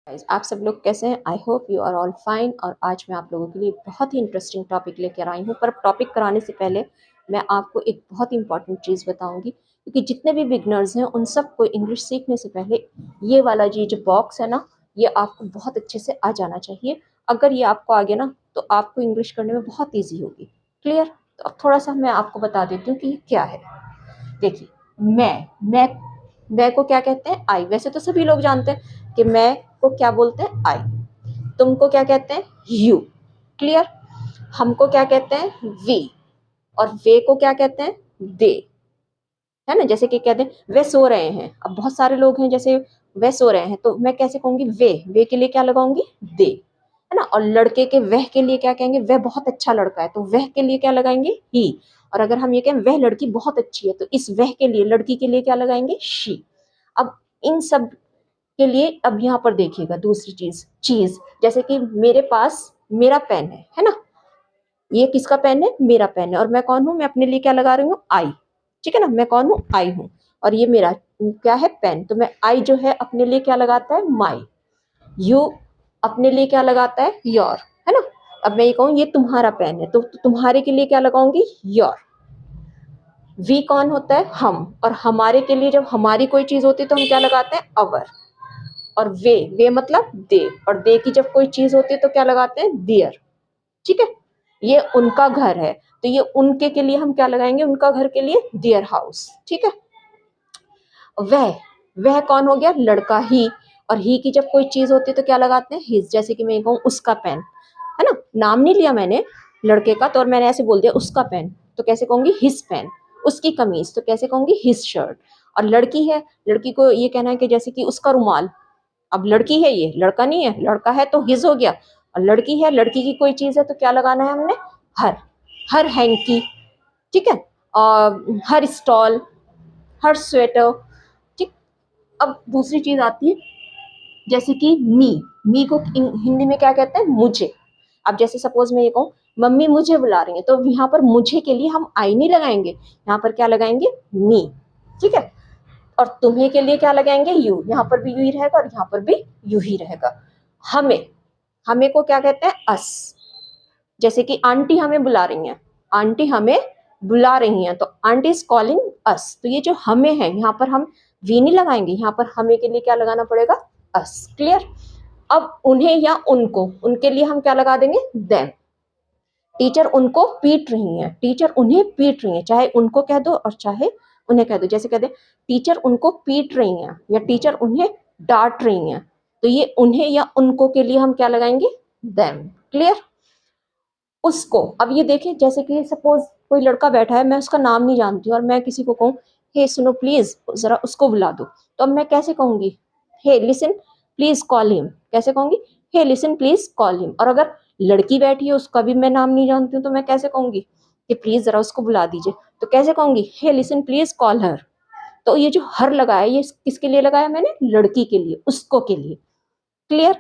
Guys, आप सब लोग कैसे हैं? I hope you are all fine. और आज मैं आप लोगों के लिए बहुत ही इंटरेस्टिंग टॉपिक लेकर आई हूँ। पर टॉपिक कराने से पहले मैं आपको एक बहुत इंपॉर्टेंट चीज़ बताऊंगी, क्योंकि जितने भी बिगनर्स हैं उन सबको इंग्लिश सीखने से पहले ये वाला जी जो बॉक्स है ना, ये आपको बहुत अच्छे से आ जाना चाहिए। अगर ये आपको आ गया ना तो आपको इंग्लिश करने में बहुत ईजी होगी। क्लियर? तो अब थोड़ा सा मैं आपको बता देती हूँ कि ये क्या है। देखिए, मैं मैं को क्या कहते हैं? आई। वैसे तो सभी लोग जानते हैं कि मैं को क्या बोलते हैं? आई। तुमको क्या कहते हैं? यू। क्लियर? हमको क्या कहते हैं? वी। और वे को क्या कहते हैं? दे। है ना? जैसे कि कहते हैं वे सो रहे हैं। अब बहुत सारे लोग हैं, जैसे वे सो रहे हैं तो मैं कैसे कहूंगी? वे के लिए क्या लगाऊंगी? दे। है ना? और लड़के के वह के लिए क्या कहेंगे? वह बहुत अच्छा लड़का है, तो वह के लिए क्या लगाएंगे? ही। और अगर हम ये कहें वह लड़की बहुत अच्छी है, तो इस वह के लिए लड़की के लिए क्या लगाएंगे? शी। अब इन सब के लिए अब यहाँ पर देखिएगा दूसरी चीज चीज जैसे कि मेरे पास मेरा पेन है ना? ये किसका पेन है? मेरा पेन है। और मैं कौन हूं? मैं अपने लिए क्या लगा रही हूँ? आई। ठीक है ना? मैं कौन हूँ? आई हूँ। और ये मेरा क्या है? पेन। तो मैं आई जो है अपने लिए क्या लगाता है? माई। यू अपने लिए क्या लगाता है? योर। है ना? अब मैं ये कहूँ ये तुम्हारा पेन है, तो तुम्हारे के लिए क्या लगाऊंगी? योर। वी कौन होता है? हम। और हमारे के लिए जब हमारी कोई चीज होती है तो हम क्या लगाते हैं? अवर। और वे मतलब दे। और दे की जब कोई चीज होती है तो क्या लगाते हैं? दियर। ठीक है? ये उनका घर है, तो ये उनके के लिए हम क्या लगाएंगे? उनका घर के लिए दियर हाउस। ठीक है? वह वह कौन हो गया? लड़का। ही। और ही की जब कोई चीज होती है तो क्या लगाते हैं? हिज। जैसे कि मैं कहूँ उसका पेन। है ना? नाम नहीं लिया मैंने लड़के का, तो और मैंने ऐसे बोल दिया उसका पेन, तो कैसे कहूंगी? His pen. उसकी कमीज, तो कैसे कहूंगी? His shirt. और लड़की है, लड़की को ये कहना है कि जैसे कि उसका रुमाल। अब लड़की है, ये लड़का नहीं है। लड़का है तो हिज हो गया। और लड़की है, लड़की की कोई चीज है तो क्या लगाना है हमने? हर। हर हैंकी। ठीक है? और हर स्टॉल। हर स्वेटर। ठीक। अब दूसरी चीज आती है, जैसे कि मी को हिंदी में क्या कहते हैं? मुझे। अब जैसे सपोज मैं ये कहूँ मम्मी मुझे बुला रही है, तो यहाँ पर मुझे के लिए हम आई नहीं लगाएंगे, यहाँ पर क्या लगाएंगे? मी। ठीक है? और तुम्हें के लिए क्या लगाएंगे? यू। यहाँ पर भी यू ही रहेगा और यहाँ पर भी यू ही रहेगा। हमें हमें को क्या कहते हैं? अस। जैसे कि आंटी हमें बुला रही हैं, आंटी हमें बुला रही हैं, तो आंटी इज कॉलिंग अस। तो ये जो हमें है, यहाँ पर हम वी नहीं लगाएंगे, यहाँ पर हमें के लिए क्या लगाना पड़ेगा? अस। क्लियर? अब उन्हें या उनको, उनके लिए हम क्या लगा देंगे? देम। टीचर उनको पीट रही हैं, टीचर उन्हें पीट रही हैं, चाहे उनको कह दो और चाहे उन्हें कह दो। जैसे कह दे टीचर उनको पीट रही हैं या टीचर उन्हें डांट रही हैं, तो ये उन्हें या उनको के लिए हम क्या लगाएंगे? देम। क्लियर? उसको। अब ये देखें, जैसे कि सपोज कोई लड़का बैठा है, मैं उसका नाम नहीं जानती और मैं किसी को कहूँ हे सुनो प्लीज जरा उसको बुला दो, तो अब मैं कैसे कहूंगी? हे लिसन प्लीज कॉल हिम। कैसे कहूंगी? हे लिसन प्लीज कॉल हिम। और अगर लड़की बैठी है, उसका भी मैं नाम नहीं जानती हूँ, तो मैं कैसे कहूंगी कि प्लीज जरा उसको बुला दीजिए? तो कैसे कहूंगी? हे लिसन प्लीज कॉल हर। तो ये जो हर लगाया, ये किसके लिए लगाया मैंने? लड़की के लिए, उसको के लिए। क्लियर?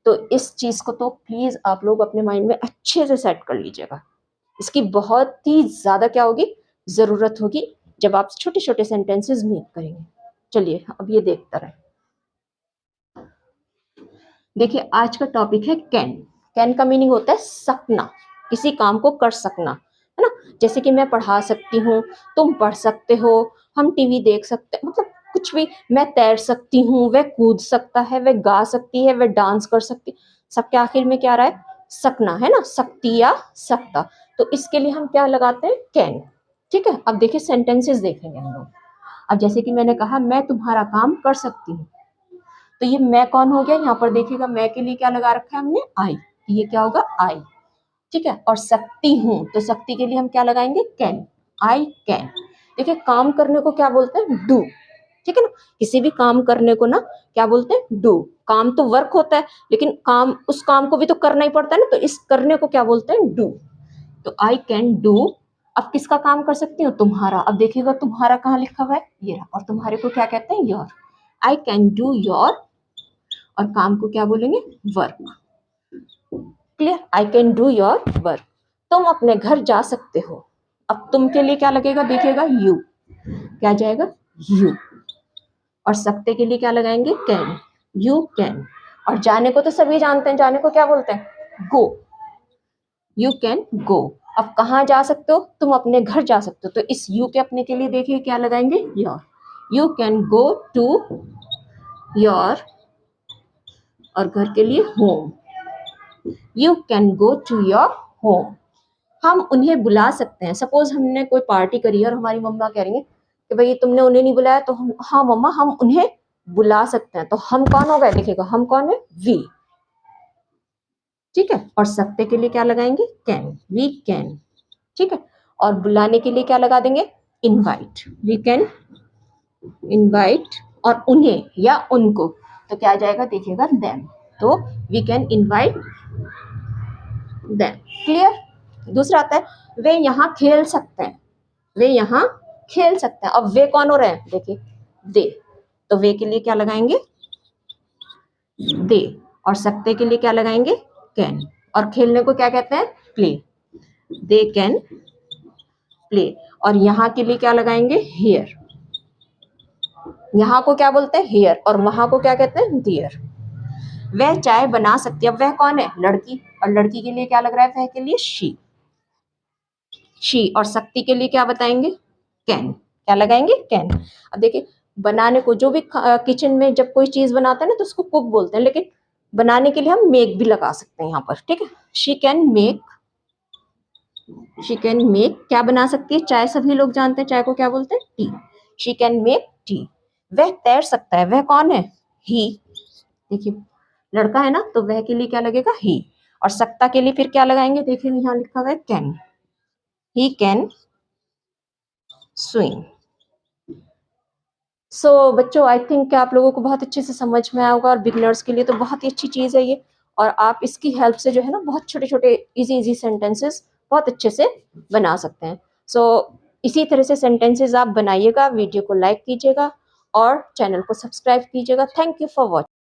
तो इस चीज को तो प्लीज आप लोग अपने माइंड में अच्छे से सेट कर लीजिएगा। इसकी बहुत ही ज्यादा क्या होगी? जरूरत होगी जब आप छोटे छोटे सेंटेंसेस मेक करेंगे। चलिए अब ये देखते रहे। देखिए, आज का टॉपिक है कैन। कैन का मीनिंग होता है सकना, किसी काम को कर सकना। है ना? जैसे कि मैं पढ़ा सकती हूँ, तुम पढ़ सकते हो, हम टीवी देख सकते हैं, मतलब कुछ भी। मैं तैर सकती हूँ, वह कूद सकता है, वह गा सकती है, वह डांस कर सकती है। सबके आखिर में क्या आ रहा है? सकना। है ना? सकती या सकता। तो इसके लिए हम क्या लगाते हैं? कैन। ठीक है? अब देखिए सेंटेंसेस देखेंगे हम लोग। अब जैसे कि मैंने कहा मैं तुम्हारा काम कर सकती हूँ, तो ये मैं कौन हो गया? यहाँ पर देखिएगा मैं के लिए क्या लगा रखा है हमने? आई। ये क्या होगा? आई। ठीक है? और सकती हूँ, तो सकती के लिए हम क्या लगाएंगे? कैन। I can. देखिए, काम करने को क्या बोलते हैं? डू। ठीक है ना? किसी भी काम करने को ना क्या बोलते हैं? डू। काम तो वर्क होता है, लेकिन काम, उस काम को भी तो करना ही पड़ता है ना, तो इस करने को क्या बोलते हैं? डू। तो आई कैन डू। अब किसका काम कर सकती हूँ? तुम्हारा। अब देखिएगा तुम्हारा कहाँ लिखा हुआ है? ये रहा। और तुम्हारे को क्या कहते हैं? Your. I can do your. और काम को क्या बोलेंगे? Work. Clear? I can do your work. तुम अपने घर जा सकते हो। अब तुम के लिए क्या लगेगा? देखिएगा यू। क्या जाएगा? यू। और सकते के लिए क्या लगाएंगे? कैन। You can. और जाने को तो सभी जानते हैं, जाने को क्या बोलते हैं? गो। You can go. अब कहाँ जा सकते हो? तुम अपने घर जा सकते हो, तो इस यू के अपने के लिए देखिए क्या लगाएंगे? Your. You can go to your, और घर के लिए home. You can go to your home. हम उन्हें बुला सकते हैं। सपोज हमने कोई पार्टी करी है और हमारी मम्मा कह रही है कि भाई तुमने उन्हें नहीं बुलाया, तो हम, हाँ मम्मा हम उन्हें बुला सकते हैं। तो हम कौन हो गए? देखिएगा हम कौन है? वी। ठीक है। और सकते के लिए क्या लगाएंगे? कैन। We can. ठीक है। और बुलाने के लिए क्या लगा देंगे? इनवाइट। We can invite. और उन्हें या उनको तो क्या आ जाएगा? देखिएगा देम। तो we can invite them. Clear? दूसरा आता है वे यहाँ खेल सकते हैं। वे यहाँ खेल सकते हैं। अब वे कौन हो रहे हैं? देखिए दे। तो वे के लिए क्या लगाएंगे? दे। और सकते के लिए क्या लगाएंगे? कैन। और खेलने को क्या कहते हैं? प्ले। They can play. और यहाँ के लिए क्या लगाएंगे? हियर। यहाँ को क्या बोलते हैं? हियर। और वहां को क्या कहते हैं? दियर। वह चाय बना सकती है। अब वह कौन है? लड़की। और लड़की के लिए क्या लग रहा है? वह के लिए शी। शी। और शक्ति के लिए क्या बताएंगे? कैन। क्या लगाएंगे? कैन। अब देखिए बनाने को, जो भी किचन में जब कोई चीज बनाता है ना तो उसको कुक बोलते हैं, लेकिन बनाने के लिए हम मेक भी लगा सकते हैं यहाँ पर। ठीक है। She can make. She can make क्या बना सकती है? चाय। सभी लोग जानते हैं चाय को क्या बोलते हैं? T. She can make tea. वह तैर सकता है। वह कौन है? ही। देखिए लड़का है ना, तो वह के लिए क्या लगेगा? ही। और सकता के लिए फिर क्या लगाएंगे? देखिए यहाँ लिखा हुआ है can. He can swim. So बच्चों आई थिंक आप लोगों को बहुत अच्छे से समझ में आया होगा, और बिगनर्स के लिए तो बहुत ही अच्छी चीज़ है ये। और आप इसकी हेल्प से जो है ना बहुत छोटे छोटे इजी इजी सेंटेंसेस बहुत अच्छे से बना सकते हैं। सो इसी तरह से सेंटेंसेस आप बनाइएगा, वीडियो को लाइक कीजिएगा और चैनल को सब्सक्राइब कीजिएगा। Thank you for watching.